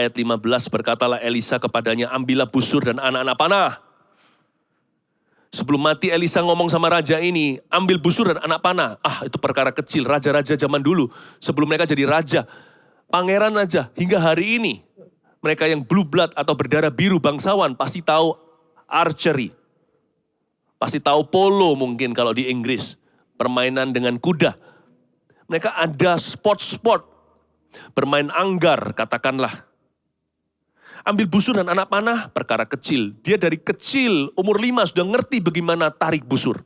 Ayat 15, berkatalah Elisa kepadanya, ambillah busur dan anak-anak panah. Sebelum mati Elisa ngomong sama raja ini, ambil busur dan anak panah. Itu perkara kecil, raja-raja zaman dulu. Sebelum mereka jadi raja, pangeran aja, hingga hari ini. Mereka yang blue blood atau berdarah biru bangsawan pasti tahu archery. Pasti tahu polo mungkin kalau di Inggris. Permainan dengan kuda. Mereka ada sport-sport. Bermain anggar katakanlah. Ambil busur dan anak panah, perkara kecil. Dia dari kecil, umur 5 sudah ngerti bagaimana tarik busur.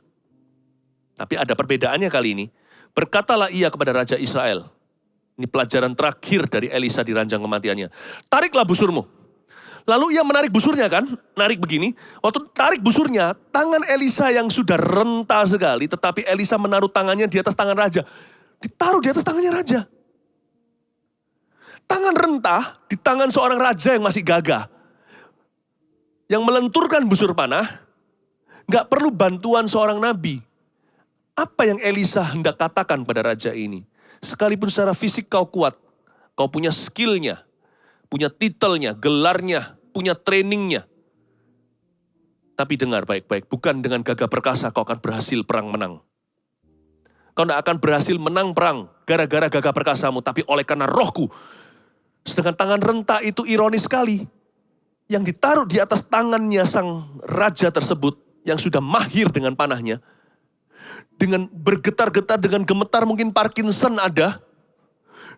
Tapi ada perbedaannya kali ini. Berkatalah ia kepada Raja Israel. Ini pelajaran terakhir dari Elisa di ranjang kematiannya. Tariklah busurmu. Lalu ia menarik busurnya kan, narik begini. Waktu tarik busurnya, tangan Elisa yang sudah renta sekali, tetapi Elisa menaruh tangannya di atas tangan raja. Ditaruh di atas tangannya raja. Tangan rentah di tangan seorang raja yang masih gagah. Yang melenturkan busur panah, gak perlu bantuan seorang nabi. Apa yang Elisa hendak katakan pada raja ini? Sekalipun secara fisik kau kuat, kau punya skillnya, punya titelnya, gelarnya, punya trainingnya. Tapi dengar baik-baik, bukan dengan gagah perkasa kau akan berhasil perang menang. Kau tidak akan berhasil menang perang gara-gara gagah perkasamu, tapi oleh karena rohku. Sedangkan tangan renta itu ironis sekali. Yang ditaruh di atas tangannya sang raja tersebut, yang sudah mahir dengan panahnya, dengan bergetar-getar, dengan gemetar mungkin Parkinson ada.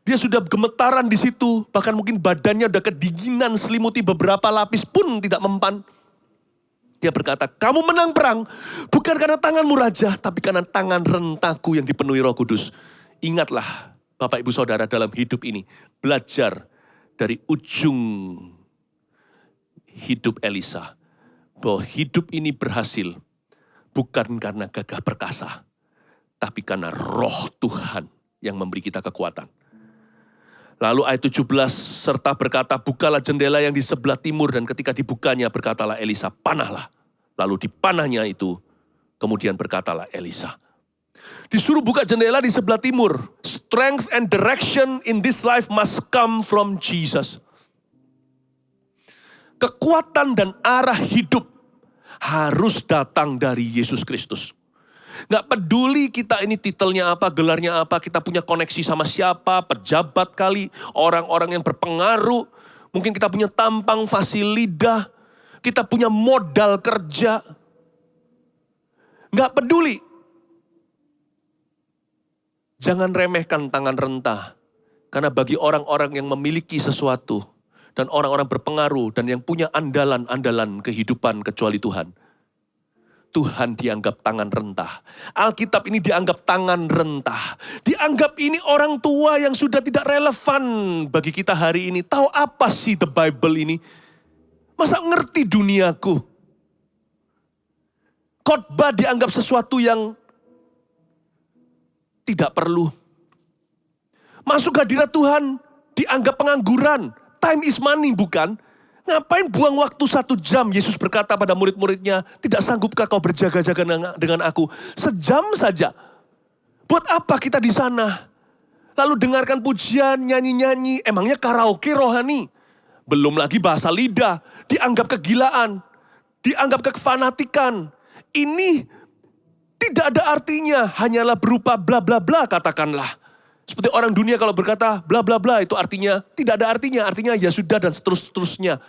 Dia sudah gemetaran di situ, bahkan mungkin badannya udah kedinginan, selimuti beberapa lapis pun tidak mempan. Dia berkata, kamu menang perang, bukan karena tanganmu raja, tapi karena tangan rentaku yang dipenuhi Roh Kudus. Ingatlah, Bapak Ibu Saudara, dalam hidup ini, belajar dari ujung hidup Elisa, bahwa hidup ini berhasil, bukan karena gagah perkasa, tapi karena roh Tuhan yang memberi kita kekuatan. Lalu ayat 17, serta berkata, bukalah jendela yang di sebelah timur, dan ketika dibukanya berkatalah Elisa, panahlah. Lalu dipanahnya itu, kemudian berkatalah Elisa. Disuruh buka jendela di sebelah timur. Strength and direction in this life must come from Jesus. Kekuatan dan arah hidup harus datang dari Yesus Kristus. Gak peduli kita ini titelnya apa, gelarnya apa, kita punya koneksi sama siapa, pejabat kali, orang-orang yang berpengaruh. Mungkin kita punya tampang fasilida, kita punya modal kerja. Gak peduli. Jangan remehkan tangan rentah. Karena bagi orang-orang yang memiliki sesuatu, dan orang-orang berpengaruh, dan yang punya andalan-andalan kehidupan kecuali Tuhan, Tuhan dianggap tangan rentah. Alkitab ini dianggap tangan rentah. Dianggap ini orang tua yang sudah tidak relevan bagi kita hari ini. Tahu apa sih the Bible ini? Masa ngerti duniaku? Khotbah dianggap sesuatu yang tidak perlu. Masuk hadirat Tuhan dianggap pengangguran. Time is money, bukan? Ngapain buang waktu 1 jam? Yesus berkata pada murid-muridnya, tidak sanggupkah kau berjaga-jaga dengan aku? Sejam saja. Buat apa kita di sana? Lalu dengarkan pujian, nyanyi-nyanyi. Emangnya karaoke rohani? Belum lagi bahasa lidah. Dianggap kegilaan. Dianggap kefanatikan. Ini tidak ada artinya. Hanyalah berupa bla bla bla katakanlah. Seperti orang dunia kalau berkata bla bla bla itu artinya tidak ada artinya. Artinya ya sudah dan seterusnya.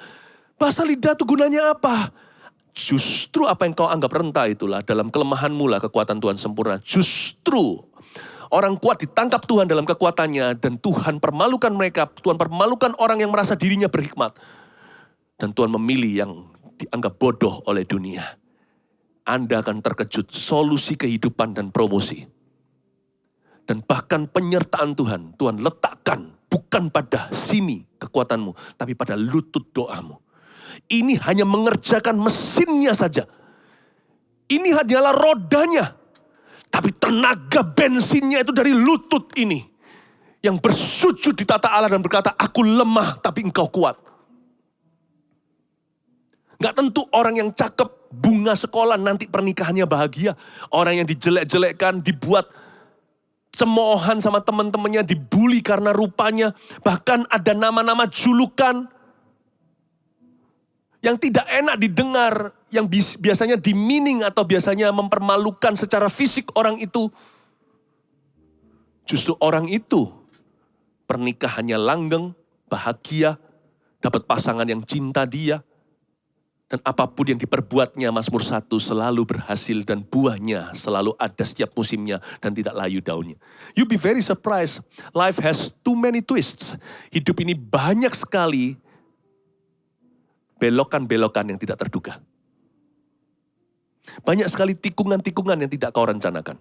Bahasa lidah itu gunanya apa? Justru apa yang kau anggap rentah itulah dalam kelemahanmu lah kekuatan Tuhan sempurna. Justru orang kuat ditangkap Tuhan dalam kekuatannya dan Tuhan permalukan mereka. Tuhan permalukan orang yang merasa dirinya berhikmat. Dan Tuhan memilih yang dianggap bodoh oleh dunia. Anda akan terkejut solusi kehidupan dan promosi. Dan bahkan penyertaan Tuhan, Tuhan letakkan bukan pada sini kekuatanmu, tapi pada lutut doamu. Ini hanya mengerjakan mesinnya saja. Ini hanyalah rodanya. Tapi tenaga bensinnya itu dari lutut ini. Yang bersujud di tata Allah dan berkata, aku lemah tapi engkau kuat. Gak tentu orang yang cakep, bunga sekolah nanti pernikahannya bahagia. Orang yang dijelek-jelekkan, dibuat cemoohan sama teman-temannya, dibully karena rupanya. Bahkan ada nama-nama julukan. yang tidak enak didengar, yang biasanya demeaning atau biasanya mempermalukan secara fisik orang itu. Justru orang itu pernikahannya langgeng, bahagia, dapat pasangan yang cinta dia. Dan apapun yang diperbuatnya, Mazmur 1 selalu berhasil dan buahnya selalu ada setiap musimnya dan tidak layu daunnya. You be very surprised. Life has too many twists. Hidup ini banyak sekali belokan-belokan yang tidak terduga. Banyak sekali tikungan-tikungan yang tidak kau rencanakan.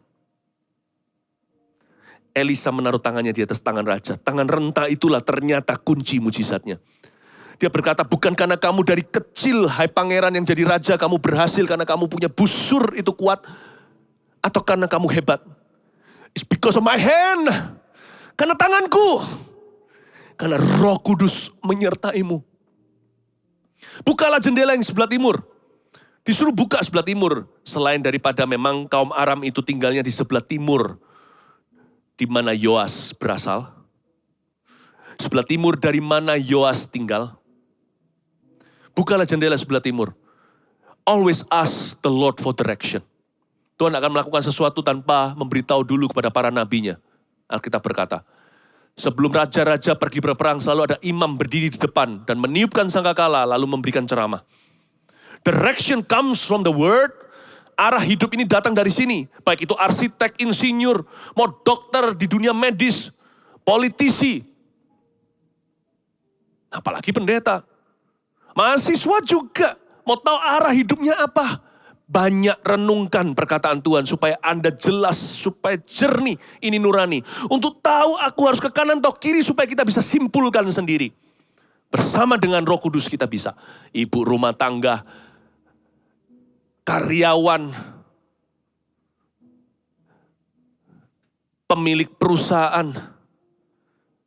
Elisa menaruh tangannya di atas tangan raja. Tangan renta itulah ternyata kunci mujizatnya. Dia berkata, bukan karena kamu dari kecil, hai pangeran yang jadi raja, kamu berhasil karena kamu punya busur itu kuat, atau karena kamu hebat. It's because of my hand. Karena tanganku. Karena Roh Kudus menyertaimu. Bukalah jendela yang sebelah timur. Disuruh buka sebelah timur. Selain daripada memang kaum Aram itu tinggalnya di sebelah timur, di mana Yoas berasal. Sebelah timur dari mana Yoas tinggal. Bukalah jendela sebelah timur. Always ask the Lord for direction. Tuhan akan melakukan sesuatu tanpa memberitahu dulu kepada para nabinya. Alkitab berkata, sebelum raja-raja pergi berperang, selalu ada imam berdiri di depan dan meniupkan sangkakala lalu memberikan ceramah. Direction comes from the word. Arah hidup ini datang dari sini. Baik itu arsitek, insinyur, mau dokter di dunia medis, politisi, apalagi pendeta. Mahasiswa juga mau tahu arah hidupnya apa. Banyak renungkan perkataan Tuhan supaya Anda jelas, supaya jernih, ini nurani. Untuk tahu aku harus ke kanan atau kiri supaya kita bisa simpulkan sendiri. Bersama dengan Roh Kudus kita bisa. Ibu rumah tangga, karyawan, pemilik perusahaan.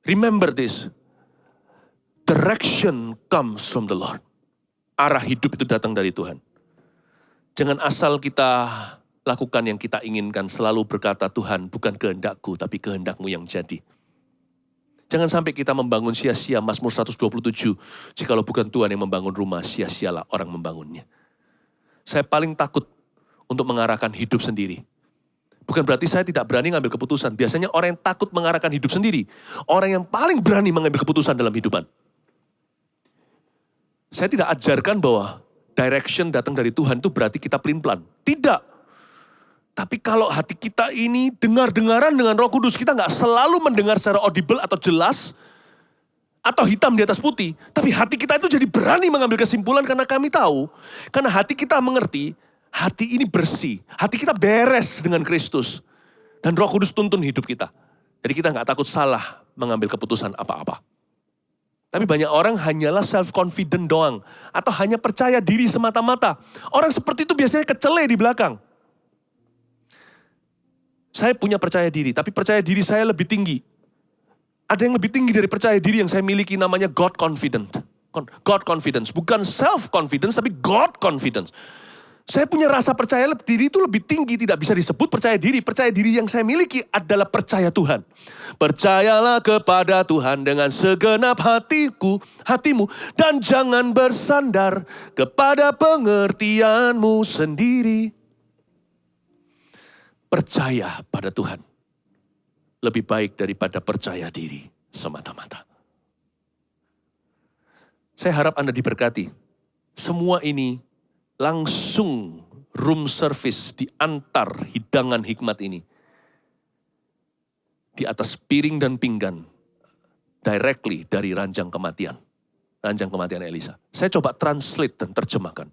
Remember this. Direction comes from the Lord. Arah hidup itu datang dari Tuhan. Jangan asal kita lakukan yang kita inginkan. Selalu berkata, Tuhan bukan kehendakku, tapi kehendakmu yang jadi. Jangan sampai kita membangun sia-sia. Mazmur 127. Jikalau bukan Tuhan yang membangun rumah, sia-sialah orang membangunnya. Saya paling takut untuk mengarahkan hidup sendiri. Bukan berarti saya tidak berani mengambil keputusan. Biasanya orang yang takut mengarahkan hidup sendiri. Orang yang paling berani mengambil keputusan dalam hidupan. Saya tidak ajarkan bahwa direction datang dari Tuhan itu berarti kita pelin-pelan. Tidak. Tapi kalau hati kita ini dengar-dengaran dengan Roh Kudus, kita nggak selalu mendengar secara audible atau jelas, atau hitam di atas putih. Tapi hati kita itu jadi berani mengambil kesimpulan karena kami tahu, karena hati kita mengerti, hati ini bersih. Hati kita beres dengan Kristus. Dan Roh Kudus tuntun hidup kita. Jadi kita nggak takut salah mengambil keputusan apa-apa. Tapi banyak orang hanyalah self-confident doang. Atau hanya percaya diri semata-mata. Orang seperti itu biasanya kecele di belakang. Saya punya percaya diri, tapi percaya diri saya lebih tinggi. Ada yang lebih tinggi dari percaya diri yang saya miliki, namanya God confident. God confidence, bukan self-confidence, tapi God confidence. Saya punya rasa percaya diri itu lebih tinggi, tidak bisa disebut percaya diri. Percaya diri yang saya miliki adalah percaya Tuhan. Percayalah kepada Tuhan dengan segenap hatimu, dan jangan bersandar kepada pengertianmu sendiri. Percaya pada Tuhan lebih baik daripada percaya diri semata-mata. Saya harap Anda diberkati. Semua ini langsung room service diantar hidangan hikmat ini. Di atas piring dan pinggan. Directly dari ranjang kematian. Ranjang kematian Elisa. Saya coba translate dan terjemahkan.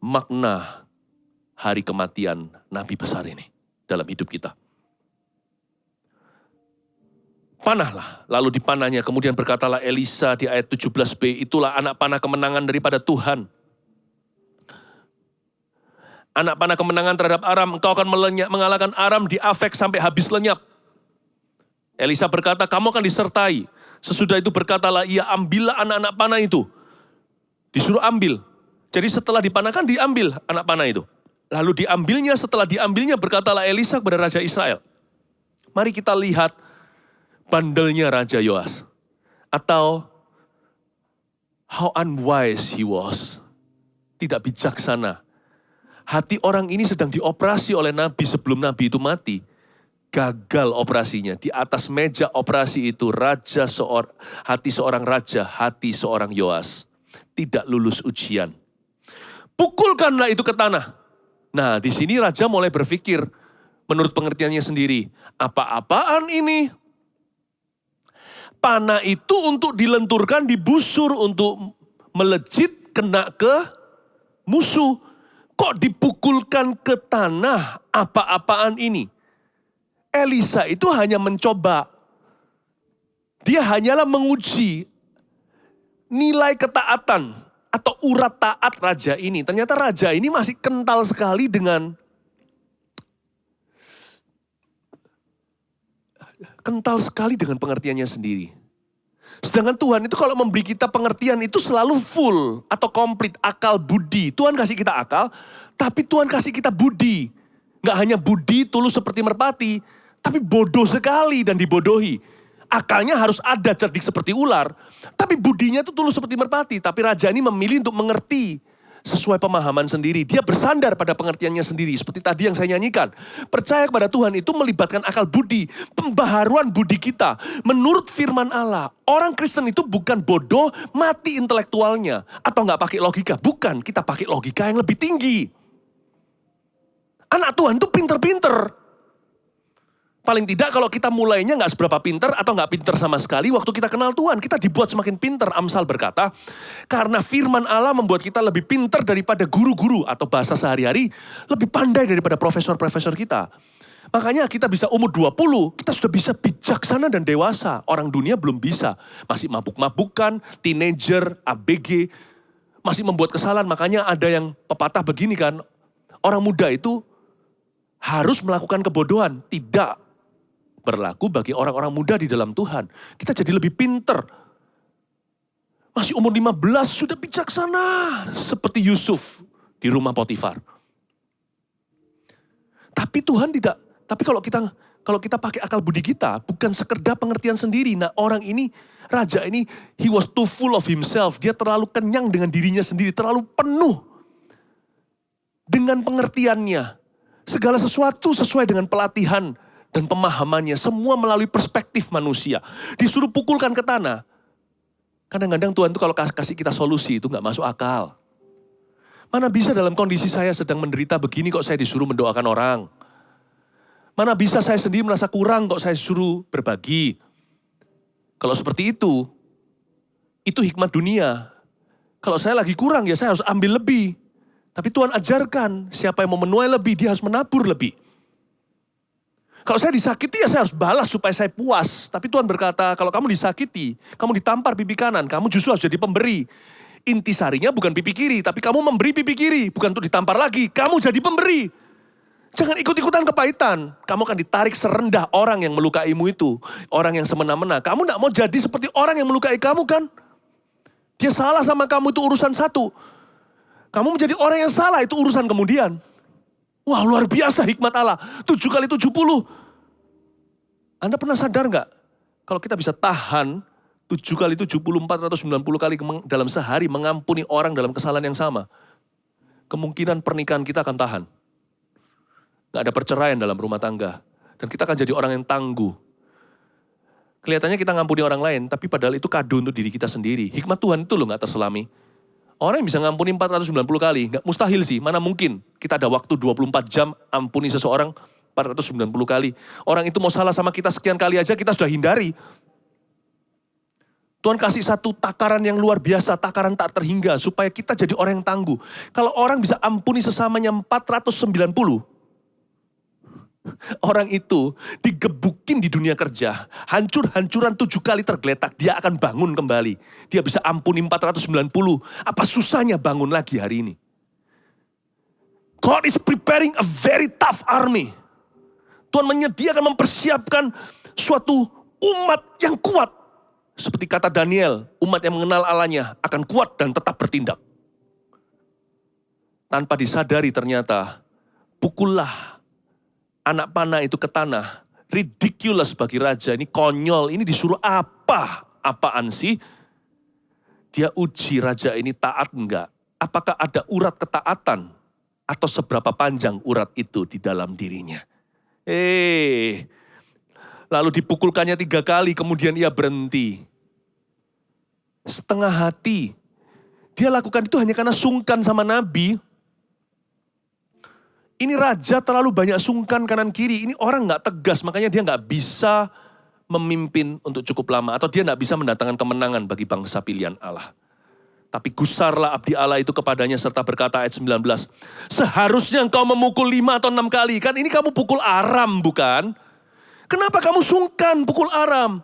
Makna hari kematian Nabi besar ini dalam hidup kita. Panahlah, lalu dipanahnya. Kemudian berkatalah Elisa di ayat 17b, itulah anak panah kemenangan daripada Tuhan. Anak panah kemenangan terhadap Aram, engkau akan mengalahkan Aram di Afek sampai habis lenyap. Elisa berkata, kamu akan disertai. Sesudah itu berkatalah, ia ambillah anak-anak panah itu. Disuruh ambil. Jadi setelah dipanahkan, diambil anak panah itu. Lalu diambilnya, setelah diambilnya berkatalah Elisa kepada Raja Israel. Mari kita lihat bandelnya Raja Yoas. Atau How unwise he was. Tidak bijaksana. Hati orang ini sedang dioperasi oleh nabi sebelum nabi itu mati. Gagal operasinya. Di atas meja operasi itu hati seorang raja, hati seorang Yoas. Tidak lulus ujian. Pukulkanlah itu ke tanah. Nah, di sini raja mulai berpikir menurut pengertiannya sendiri. Apa-apaan ini? Panah itu untuk dilenturkan, dibusur, untuk melejit, kena ke musuh. Kok dipukulkan ke tanah? Apa-apaan ini? Elisa itu hanya mencoba. Dia hanyalah menguji nilai ketaatan atau urat taat raja ini. Ternyata raja ini masih kental sekali dengan pengertiannya sendiri. Sedangkan Tuhan itu kalau memberi kita pengertian itu selalu full atau komplit, akal, budi. Tuhan kasih kita akal, tapi Tuhan kasih kita budi. Gak hanya budi tulus seperti merpati, tapi bodoh sekali dan dibodohi. Akalnya harus ada, cerdik seperti ular, tapi budinya itu tulus seperti merpati. Tapi raja ini memilih untuk mengerti sesuai pemahaman sendiri. Dia bersandar pada pengertiannya sendiri. Seperti tadi yang saya nyanyikan. Percaya kepada Tuhan itu melibatkan akal budi. Pembaharuan budi kita. Menurut firman Allah. Orang Kristen itu bukan bodoh, mati intelektualnya. Atau gak pakai logika. Bukan, kita pakai logika yang lebih tinggi. Anak Tuhan itu pinter-pinter. Paling tidak kalau kita mulainya gak seberapa pinter atau gak pinter sama sekali, waktu kita kenal Tuhan, kita dibuat semakin pinter. Amsal berkata, karena firman Allah membuat kita lebih pinter daripada guru-guru atau bahasa sehari-hari, lebih pandai daripada profesor-profesor kita. Makanya kita bisa umur 20, kita sudah bisa bijaksana dan dewasa. Orang dunia belum bisa. Masih mabuk-mabukan, teenager, ABG, masih membuat kesalahan. Makanya ada yang pepatah begini kan, orang muda itu harus melakukan kebodohan, tidak berlaku bagi orang-orang muda di dalam Tuhan. Kita jadi lebih pinter. Masih umur 15 sudah bijaksana. Seperti Yusuf di rumah Potifar. Tapi Tuhan tidak. Tapi kalau kita pakai akal budi kita, bukan sekedar pengertian sendiri. Nah, orang ini, raja ini, he was too full of himself. Dia terlalu kenyang dengan dirinya sendiri, terlalu penuh dengan pengertiannya. Segala sesuatu sesuai dengan pelatihan dan pemahamannya, semua melalui perspektif manusia. Disuruh pukulkan ke tanah. Kadang-kadang Tuhan itu kalau kasih kita solusi itu gak masuk akal. Mana bisa dalam kondisi saya sedang menderita begini kok saya disuruh mendoakan orang. Mana bisa saya sendiri merasa kurang kok saya disuruh berbagi. Kalau seperti itu hikmat dunia. Kalau saya lagi kurang ya saya harus ambil lebih. Tapi Tuhan ajarkan siapa yang mau menuai lebih dia harus menabur lebih. Kalau saya disakiti ya saya harus balas supaya saya puas. Tapi Tuhan berkata kalau kamu disakiti, kamu ditampar pipi kanan, kamu justru harus jadi pemberi. Intisarinya bukan pipi kiri, tapi kamu memberi pipi kiri. Bukan untuk ditampar lagi, kamu jadi pemberi. Jangan ikut-ikutan kepahitan. Kamu akan ditarik serendah orang yang melukaimu itu. Orang yang semena-mena. Kamu gak mau jadi seperti orang yang melukai kamu kan? Dia salah sama kamu itu urusan satu. Kamu menjadi orang yang salah itu urusan kemudian. Wah luar biasa hikmat Allah. 7 kali 70. Anda pernah sadar gak? Kalau kita bisa tahan 7 kali 70, 490 kali dalam sehari mengampuni orang dalam kesalahan yang sama. Kemungkinan pernikahan kita akan tahan. Gak ada perceraian dalam rumah tangga. Dan kita akan jadi orang yang tangguh. Kelihatannya kita ngampuni orang lain, tapi padahal itu kado untuk diri kita sendiri. Hikmat Tuhan itu loh gak terselami. Orang yang bisa ngampuni 490 kali, gak mustahil sih, mana mungkin. Kita ada waktu 24 jam ampuni seseorang 490 kali. Orang itu mau salah sama kita sekian kali aja, kita sudah hindari. Tuhan kasih satu takaran yang luar biasa, takaran tak terhingga, supaya kita jadi orang yang tangguh. Kalau orang bisa ampuni sesamanya 490, orang itu digebukin di dunia kerja, hancur-hancuran 7 kali tergeletak, dia akan bangun kembali. Dia bisa ampuni 490, apa susahnya bangun lagi hari ini? God is preparing a very tough army. Tuhan menyediakan, mempersiapkan suatu umat yang kuat. Seperti kata Daniel, umat yang mengenal Allahnya akan kuat dan tetap bertindak. Tanpa disadari ternyata, pukullah anak panah itu ke tanah. Ridiculous bagi raja, ini konyol, ini disuruh apa? Apaan sih? Dia uji raja ini taat enggak? Apakah ada urat ketaatan? Atau seberapa panjang urat itu di dalam dirinya? Lalu dipukulkannya 3 kali, kemudian ia berhenti. Setengah hati. Dia lakukan itu hanya karena sungkan sama nabi. Ini raja terlalu banyak sungkan kanan kiri. Ini orang gak tegas, makanya dia gak bisa memimpin untuk cukup lama. Atau dia gak bisa mendatangkan kemenangan bagi bangsa pilihan Allah. Tapi gusarlah abdi Allah itu kepadanya serta berkata ayat 19. Seharusnya engkau memukul 5 atau 6 kali. Kan ini kamu pukul Aram bukan? Kenapa kamu sungkan pukul Aram?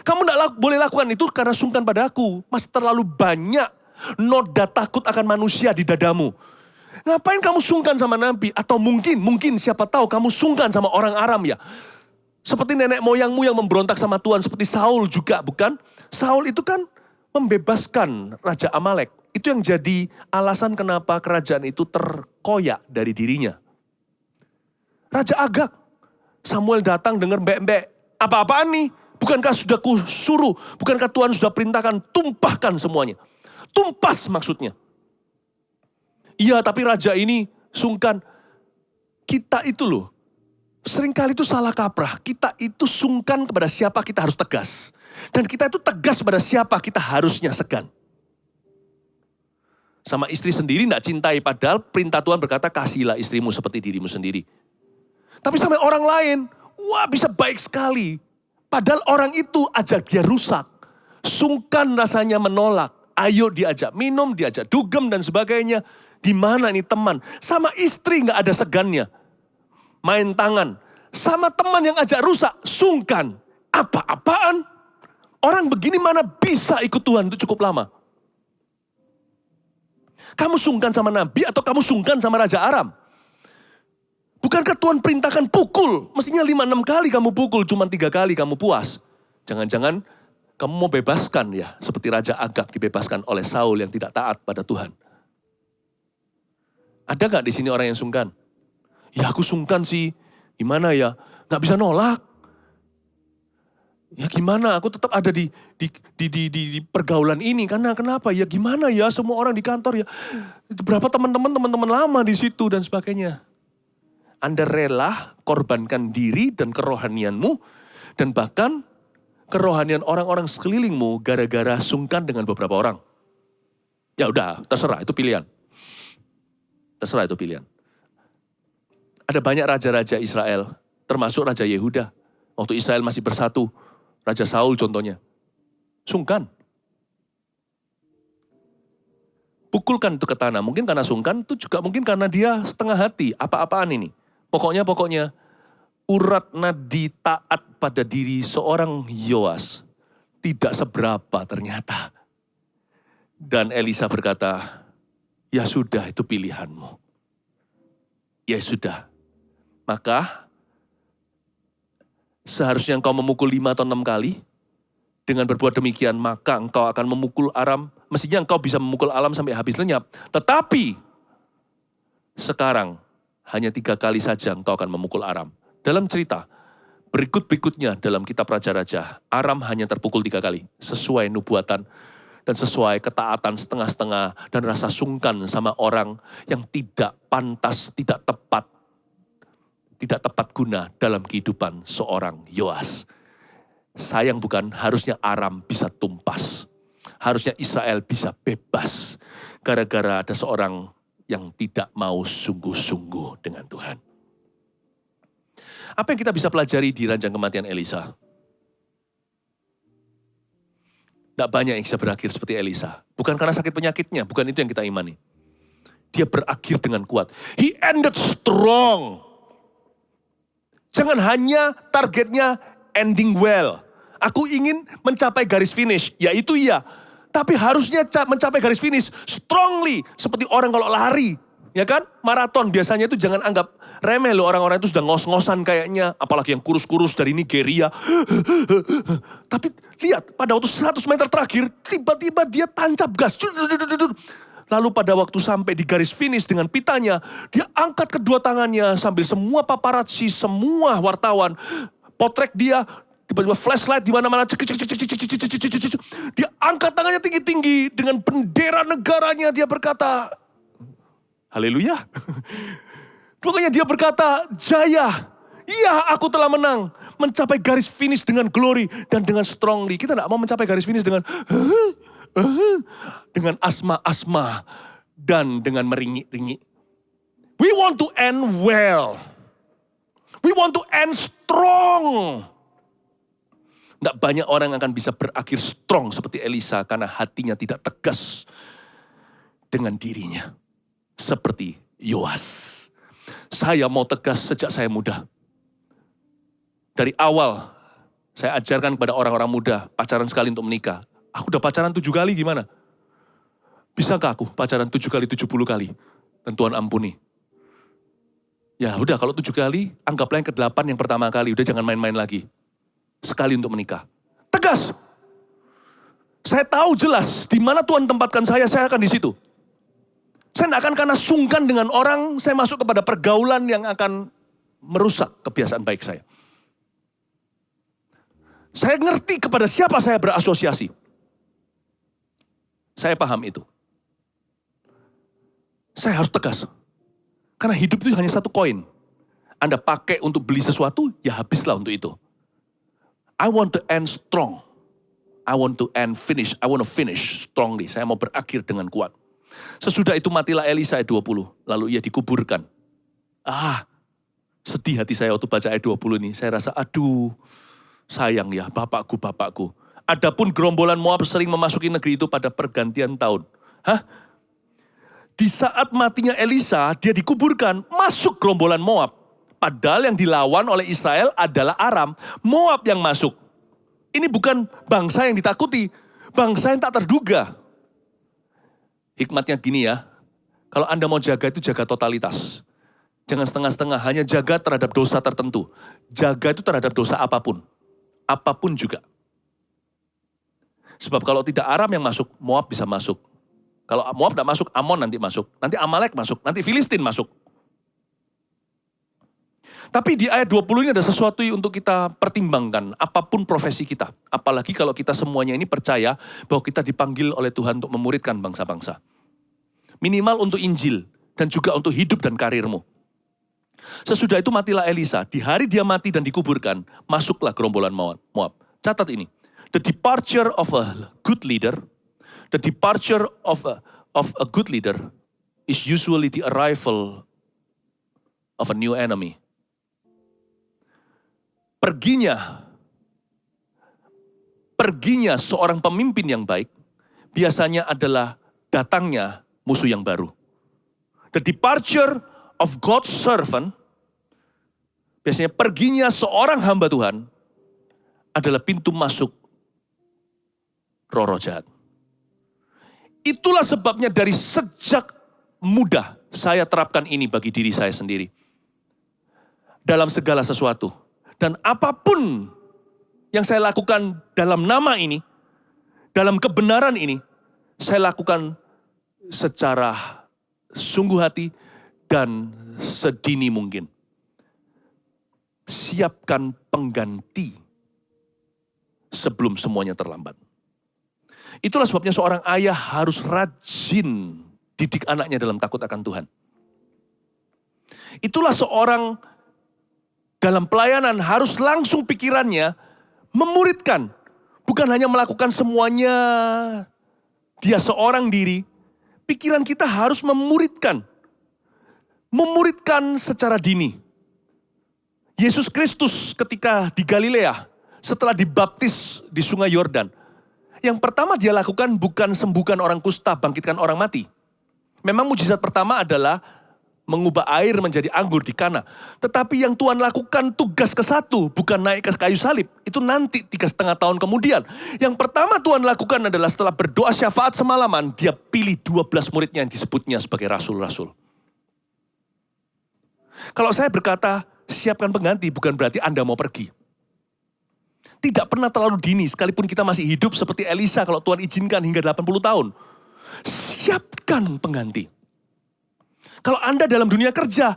Kamu gak boleh lakukan itu karena sungkan padaku. Masih terlalu banyak noda takut akan manusia di dadamu. Ngapain kamu sungkan sama nabi? Atau mungkin siapa tahu kamu sungkan sama orang Aram ya. Seperti nenek moyangmu yang memberontak sama Tuhan. Seperti Saul juga bukan? Saul itu kan membebaskan Raja Amalek. Itu yang jadi alasan kenapa kerajaan itu terkoyak dari dirinya. Raja Agag. Samuel datang dengar mbek-mbek. Apa-apaan nih? Bukankah sudah kusuruh? Bukankah Tuhan sudah perintahkan tumpahkan semuanya? Tumpas maksudnya. Iya, tapi raja ini sungkan. Kita itu loh, seringkali itu salah kaprah. Kita itu sungkan kepada siapa kita harus tegas. Dan kita itu tegas pada siapa kita harusnya segan. Sama istri sendiri tidak cintai, padahal perintah Tuhan berkata kasihilah istrimu seperti dirimu sendiri. Tapi sama orang lain, wah bisa baik sekali. Padahal orang itu ajak dia rusak. Sungkan rasanya menolak. Ayo diajak minum, diajak dugem dan sebagainya. Gimana nih teman? Sama istri gak ada segannya. Main tangan. Sama teman yang ajak rusak, sungkan. Apa-apaan? Orang begini mana bisa ikut Tuhan itu cukup lama? Kamu sungkan sama nabi atau kamu sungkan sama Raja Aram? Bukankah Tuhan perintahkan pukul? Mestinya 5-6 kali kamu pukul, cuma 3 kali kamu puas. Jangan-jangan kamu mau bebaskan ya, seperti Raja Agag dibebaskan oleh Saul yang tidak taat pada Tuhan. Ada gak di sini orang yang sungkan? Ya aku sungkan sih, gimana ya? Gak bisa nolak. Ya gimana, aku tetap ada di pergaulan ini. Karena kenapa? Ya gimana ya, semua orang di kantor ya. Berapa teman-teman lama di situ dan sebagainya. Anda rela korbankan diri dan kerohanianmu. Dan bahkan kerohanian orang-orang sekelilingmu gara-gara sungkan dengan beberapa orang. Ya udah, terserah, itu pilihan. Terserah itu pilihan. Ada banyak raja-raja Israel, termasuk Raja Yehuda. Waktu Israel masih bersatu, Raja Saul contohnya. Sungkan. Pukulkan itu ke tanah. Mungkin karena sungkan, itu juga mungkin karena dia setengah hati. Apa-apaan ini. Pokoknya urat nadi taat pada diri seorang Yoas tidak seberapa ternyata. Dan Elisa berkata, ya sudah itu pilihanmu. Ya sudah. Maka seharusnya engkau memukul 5 atau 6 kali. Dengan berbuat demikian maka engkau akan memukul Aram. Mestinya engkau bisa memukul Aram sampai habis lenyap. Tetapi sekarang hanya 3 kali saja engkau akan memukul Aram. Dalam cerita berikut-berikutnya dalam kitab Raja-Raja, Aram hanya terpukul 3 kali. Sesuai nubuatan dan sesuai ketaatan setengah-setengah dan rasa sungkan sama orang yang tidak pantas, tidak tepat guna dalam kehidupan seorang Yoas. Sayang bukan, harusnya Aram bisa tumpas. Harusnya Israel bisa bebas. Gara-gara ada seorang yang tidak mau sungguh-sungguh dengan Tuhan. Apa yang kita bisa pelajari di ranjang kematian Elisa? Tidak banyak yang bisa berakhir seperti Elisa. Bukan karena sakit penyakitnya, bukan itu yang kita imani. Dia berakhir dengan kuat. He ended strong. Jangan hanya targetnya ending well. Aku ingin mencapai garis finish, ya itu iya. Tapi harusnya mencapai garis finish strongly. Seperti orang kalau lari, ya kan? Maraton biasanya itu jangan anggap remeh loh. Orang-orang itu sudah ngos-ngosan kayaknya. Apalagi yang kurus-kurus dari Nigeria. Tapi lihat, pada waktu 100 meter terakhir, tiba-tiba dia tancap gas. Lalu pada waktu sampai di garis finish dengan pitanya, dia angkat kedua tangannya sambil semua paparazzi, semua wartawan potret dia Tiba-tiba flashlight di mana-mana. Dia angkat tangannya tinggi-tinggi. Dengan bendera negaranya dia berkata, haleluya. Pokoknya dia berkata, jaya. Iya, aku telah menang. Mencapai garis finish dengan glory dan dengan strongly. Kita tidak mau mencapai garis finish dengan asma-asma dan dengan meringik-ringik. We want to end well. We want to end strong. Tidak banyak orang yang akan bisa berakhir strong seperti Elisa karena hatinya tidak tegas dengan dirinya. Seperti Yoas. Saya mau tegas sejak saya muda. Dari awal saya ajarkan kepada orang-orang muda pacaran sekali untuk menikah. Aku udah pacaran 7 kali gimana? Bisakah aku pacaran 7 kali, 70 kali? Dan Tuhan ampuni. Ya udah kalau 7 kali, anggaplah yang ke-8 yang pertama kali. Udah jangan main-main lagi. Sekali untuk menikah. Tegas. Saya tahu jelas di mana Tuhan tempatkan saya akan di situ. Saya tidak akan karena sungkan dengan orang, saya masuk kepada pergaulan yang akan merusak kebiasaan baik saya. Saya ngerti kepada siapa saya berasosiasi. Saya paham itu. Saya harus tegas. Karena hidup itu hanya satu koin. Anda pakai untuk beli sesuatu, ya habislah untuk itu. I want to end strong. I want to finish strongly. Saya mau berakhir dengan kuat. Sesudah itu matilah Elisa ayat 20. Lalu ia dikuburkan. Sedih hati saya waktu baca ayat 20 ini. Saya rasa, aduh, sayang ya bapakku. Adapun gerombolan Moab sering memasuki negeri itu pada pergantian tahun. Di saat matinya Elisa, dia dikuburkan, masuk gerombolan Moab. Padahal yang dilawan oleh Israel adalah Aram. Moab yang masuk. Ini bukan bangsa yang ditakuti. Bangsa yang tak terduga. Hikmatnya gini ya. Kalau Anda mau jaga itu jaga totalitas. Jangan setengah-setengah. Hanya jaga terhadap dosa tertentu. Jaga itu terhadap dosa apapun. Apapun juga. Sebab kalau tidak Aram yang masuk, Moab bisa masuk. Kalau Moab tidak masuk, Amon nanti masuk. Nanti Amalek masuk. Nanti Filistin masuk. Tapi di ayat 20 ini ada sesuatu untuk kita pertimbangkan. Apapun profesi kita. Apalagi kalau kita semuanya ini percaya bahwa kita dipanggil oleh Tuhan untuk memuridkan bangsa-bangsa. Minimal untuk Injil. Dan juga untuk hidup dan karirmu. Sesudah itu matilah Elisa. Di hari dia mati dan dikuburkan. Masuklah gerombolan Moab. Catat ini. The departure of a good leader. The departure of a good leader is usually the arrival of a new enemy. Perginya seorang pemimpin yang baik, biasanya adalah datangnya musuh yang baru. The departure of God's servant, biasanya perginya seorang hamba Tuhan, adalah pintu masuk roh-roh jahat. Itulah sebabnya dari sejak muda saya terapkan ini bagi diri saya sendiri. Dalam segala sesuatu. Dan apapun yang saya lakukan dalam nama ini, dalam kebenaran ini, saya lakukan secara sungguh hati dan sedini mungkin. Siapkan pengganti sebelum semuanya terlambat. Itulah sebabnya seorang ayah harus rajin didik anaknya dalam takut akan Tuhan. Itulah seorang dalam pelayanan harus langsung pikirannya memuridkan. Bukan hanya melakukan semuanya dia seorang diri. Pikiran kita harus memuridkan. Memuridkan secara dini. Yesus Kristus ketika di Galilea setelah dibaptis di sungai Yordan. Yang pertama dia lakukan bukan sembuhkan orang kusta, bangkitkan orang mati. Memang mujizat pertama adalah mengubah air menjadi anggur di Kana. Tetapi yang Tuhan lakukan tugas ke-1 bukan naik ke kayu salib. Itu nanti 3,5 tahun kemudian. Yang pertama Tuhan lakukan adalah setelah berdoa syafaat semalaman, dia pilih 12 muridnya yang disebutnya sebagai rasul-rasul. Kalau saya berkata, siapkan pengganti bukan berarti Anda mau pergi. Tidak pernah terlalu dini, sekalipun kita masih hidup seperti Elisa kalau Tuhan izinkan hingga 80 tahun. Siapkan pengganti. Kalau Anda dalam dunia kerja,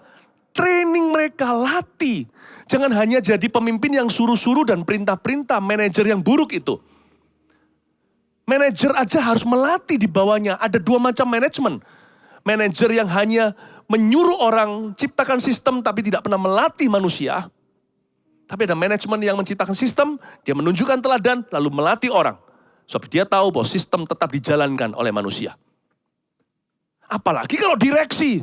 training mereka, latih. Jangan hanya jadi pemimpin yang suruh-suruh dan perintah-perintah, manajer yang buruk itu. Manajer aja harus melatih di bawahnya. Ada 2 macam manajemen. Manajer yang hanya menyuruh orang ciptakan sistem tapi tidak pernah melatih manusia. Tapi ada manajemen yang menciptakan sistem, dia menunjukkan teladan lalu melatih orang. Sebab dia tahu bahwa sistem tetap dijalankan oleh manusia. Apalagi kalau direksi.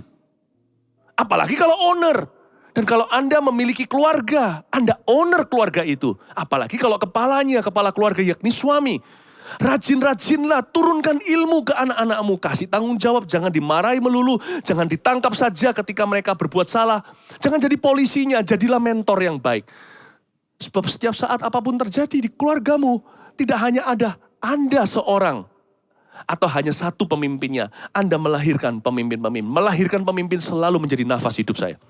Apalagi kalau owner. Dan kalau Anda memiliki keluarga, Anda owner keluarga itu. Apalagi kalau kepalanya, kepala keluarga yakni suami. Rajin-rajinlah turunkan ilmu ke anak-anakmu. Kasih tanggung jawab, jangan dimarahi melulu. Jangan ditangkap saja ketika mereka berbuat salah. Jangan jadi polisinya, jadilah mentor yang baik. Sebab setiap saat apapun terjadi di keluargamu, tidak hanya ada Anda seorang. Atau hanya satu pemimpinnya. Anda melahirkan pemimpin-pemimpin. Melahirkan pemimpin selalu menjadi nafas hidup saya.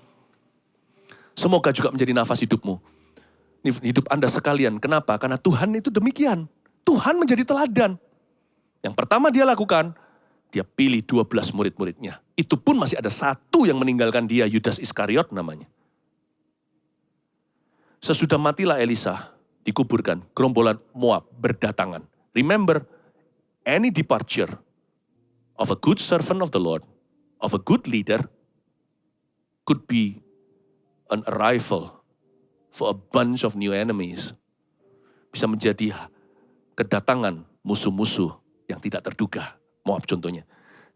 Semoga juga menjadi nafas hidupmu. Hidup Anda sekalian. Kenapa? Karena Tuhan itu demikian. Tuhan menjadi teladan. Yang pertama dia lakukan, dia pilih 12 murid-muridnya. Itu pun masih ada satu yang meninggalkan dia, Yudas Iskariot namanya. Sesudah matilah Elisa, dikuburkan, gerombolan Moab berdatangan. Remember, any departure of a good servant of the Lord, of a good leader, could be an arrival for a bunch of new enemies. Bisa menjadi kedatangan musuh-musuh yang tidak terduga. Moab contohnya.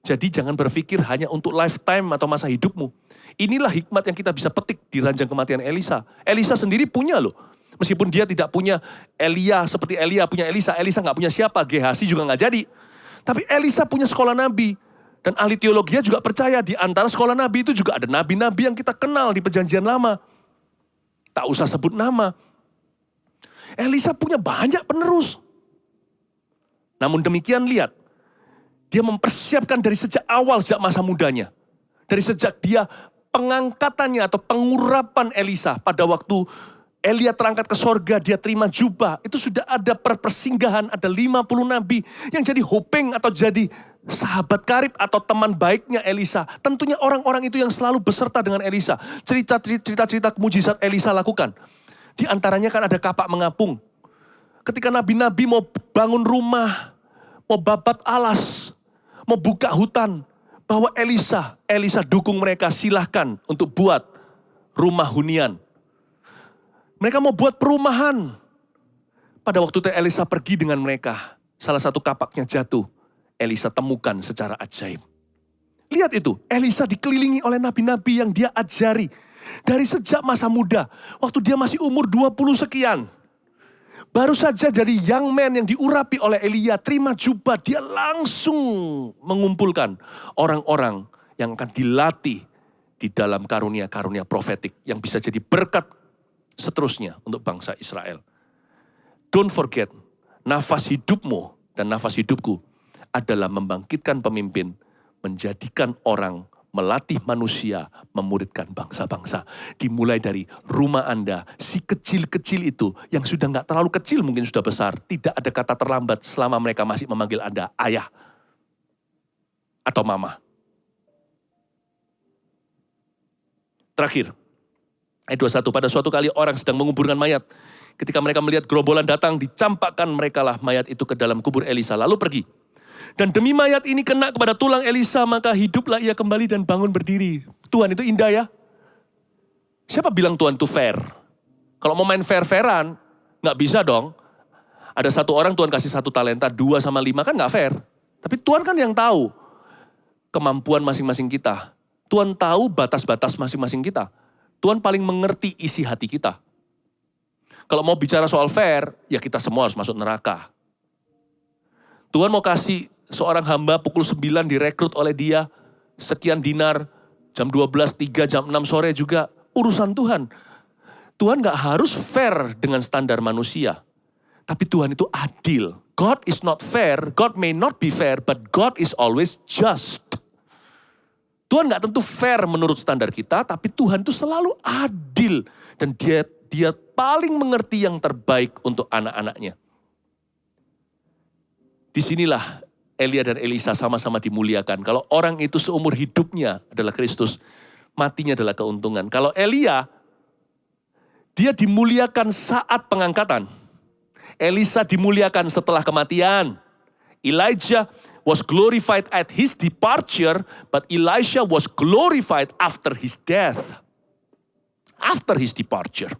Jadi jangan berpikir hanya untuk lifetime atau masa hidupmu. Inilah hikmat yang kita bisa petik di ranjang kematian Elisa. Elisa sendiri punya loh. Meskipun dia tidak punya Elia seperti Elia punya Elisa. Elisa gak punya siapa, Gehazi juga gak jadi. Tapi Elisa punya sekolah nabi. Dan ahli teologi juga percaya di antara sekolah nabi itu juga ada nabi-nabi yang kita kenal di perjanjian lama. Tak usah sebut nama. Elisa punya banyak penerus. Namun demikian lihat, dia mempersiapkan dari sejak awal, sejak masa mudanya. Dari sejak dia pengangkatannya atau pengurapan Elisa pada waktu Elia terangkat ke sorga, dia terima jubah. Itu sudah ada persinggahan, ada 50 nabi yang jadi hoping atau jadi sahabat karib atau teman baiknya Elisa. Tentunya orang-orang itu yang selalu beserta dengan Elisa. Cerita-cerita mujizat Elisa lakukan. Di antaranya kan ada kapak mengapung. Ketika nabi-nabi mau bangun rumah, mau babat alas, mau buka hutan, bahwa Elisa dukung mereka, silahkan untuk buat rumah hunian. Mereka mau buat perumahan. Pada waktu itu Elisa pergi dengan mereka. Salah satu kapaknya jatuh. Elisa temukan secara ajaib. Lihat itu, Elisa dikelilingi oleh nabi-nabi yang dia ajari. Dari sejak masa muda, waktu dia masih umur 20 sekian. Baru saja jadi young man yang diurapi oleh Elia, terima jubah, dia langsung mengumpulkan orang-orang yang akan dilatih di dalam karunia-karunia profetik yang bisa jadi berkat seterusnya untuk bangsa Israel. Don't forget, nafas hidupmu dan nafas hidupku adalah membangkitkan pemimpin, menjadikan orang, melatih manusia, memuridkan bangsa-bangsa. Dimulai dari rumah Anda, si kecil-kecil itu, yang sudah gak terlalu kecil mungkin sudah besar. Tidak ada kata terlambat selama mereka masih memanggil Anda ayah atau mama. Terakhir, ayat 21, pada suatu kali orang sedang menguburkan mayat. Ketika mereka melihat gerombolan datang, dicampakkan merekalah mayat itu ke dalam kubur Elisa, lalu pergi. Dan demi mayat ini kena kepada tulang Elisa, maka hiduplah ia kembali dan bangun berdiri. Tuhan itu indah ya. Siapa bilang Tuhan itu fair? Kalau mau main fair-fairan, gak bisa dong. Ada satu orang Tuhan kasih 1 talenta, 2 sama 5 kan gak fair. Tapi Tuhan kan yang tahu kemampuan masing-masing kita. Tuhan tahu batas-batas masing-masing kita. Tuhan paling mengerti isi hati kita. Kalau mau bicara soal fair, ya kita semua harus masuk neraka. Tuhan mau kasih seorang hamba pukul 9 direkrut oleh dia, sekian dinar, jam 12, 3, jam 6 sore juga, urusan Tuhan. Tuhan gak harus fair dengan standar manusia. Tapi Tuhan itu adil. God is not fair, God may not be fair, but God is always just. Tuhan gak tentu fair menurut standar kita, tapi Tuhan itu selalu adil. Dan dia paling mengerti yang terbaik untuk anak-anaknya. Disinilah Elia dan Elisa sama-sama dimuliakan. Kalau orang itu seumur hidupnya adalah Kristus, matinya adalah keuntungan. Kalau Elia, Dia dimuliakan saat pengangkatan. Elisa dimuliakan setelah kematian. Elijah was glorified at his departure, but Elisha was glorified after his death. After his departure.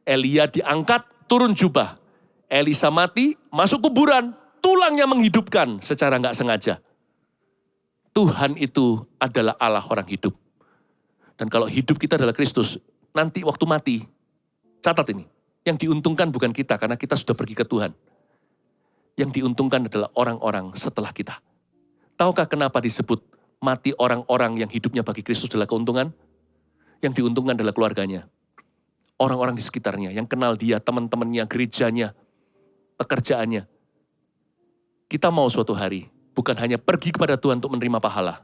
Elia diangkat, turun jubah. Elisa mati, masuk kuburan, tulangnya menghidupkan secara nggak sengaja. Tuhan itu adalah Allah orang hidup. Dan kalau hidup kita adalah Kristus, nanti waktu mati, catat ini, yang diuntungkan bukan kita karena kita sudah pergi ke Tuhan. Yang diuntungkan adalah orang-orang setelah kita. Tahukah kenapa disebut mati orang-orang yang hidupnya bagi Kristus adalah keuntungan? Yang diuntungkan adalah keluarganya. Orang-orang di sekitarnya yang kenal dia, teman-temannya, gerejanya, pekerjaannya. Kita mau suatu hari bukan hanya pergi kepada Tuhan untuk menerima pahala.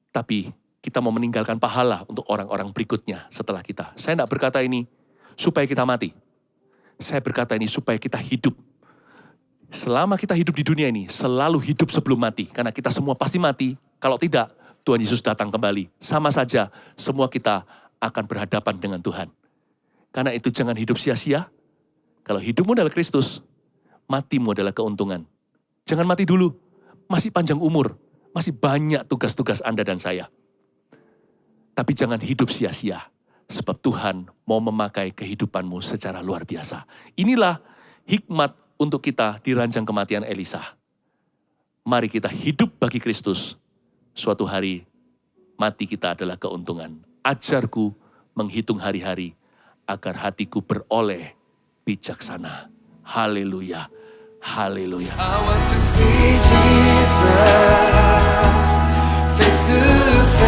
Tapi kita mau meninggalkan pahala untuk orang-orang berikutnya setelah kita. Saya tidak berkata ini supaya kita mati. Saya berkata ini supaya kita hidup. Selama kita hidup di dunia ini, selalu hidup sebelum mati. Karena kita semua pasti mati. Kalau tidak, Tuhan Yesus datang kembali. Sama saja, semua kita akan berhadapan dengan Tuhan. Karena itu jangan hidup sia-sia. Kalau hidupmu adalah Kristus, matimu adalah keuntungan. Jangan mati dulu. Masih panjang umur. Masih banyak tugas-tugas Anda dan saya. Tapi jangan hidup sia-sia. Sebab Tuhan mau memakai kehidupanmu secara luar biasa. Inilah hikmat untuk kita di ranjang kematian Elisa. Mari kita hidup bagi Kristus. Suatu hari mati kita adalah keuntungan. Ajarku menghitung hari-hari agar hatiku beroleh bijaksana. Haleluya. Haleluya. I want to see Jesus face to face.